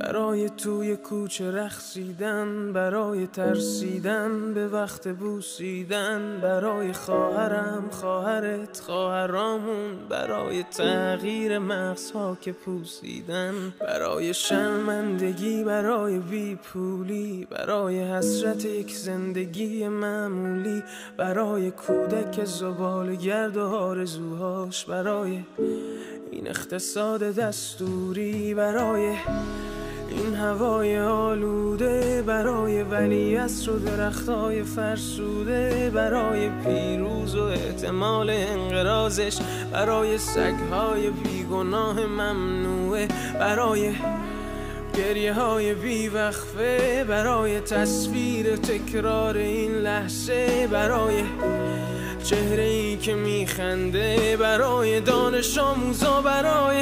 برای توی کوچه رقصیدن، برای ترسیدن به وقت بوسیدن، برای خواهرم، خواهرت، خواهرامون، برای تغییر مغزها که پوسیدن، برای شرمندگی، برای بیپولی، برای حسرت یک زندگی معمولی، برای کودک زباله‌گرد و آرزوهاش، برای این اقتصاد دستوری، برای این هوای آلوده، برای ولیعصر و درختای فرسوده، برای پیروز و احتمال انقراضش، برای سگهای بیگناه ممنوعه، برای گریه های بیوقفه، برای تصویر تکرار این لحظه، برای چهره ای که میخنده، برای دانش آموزا، برای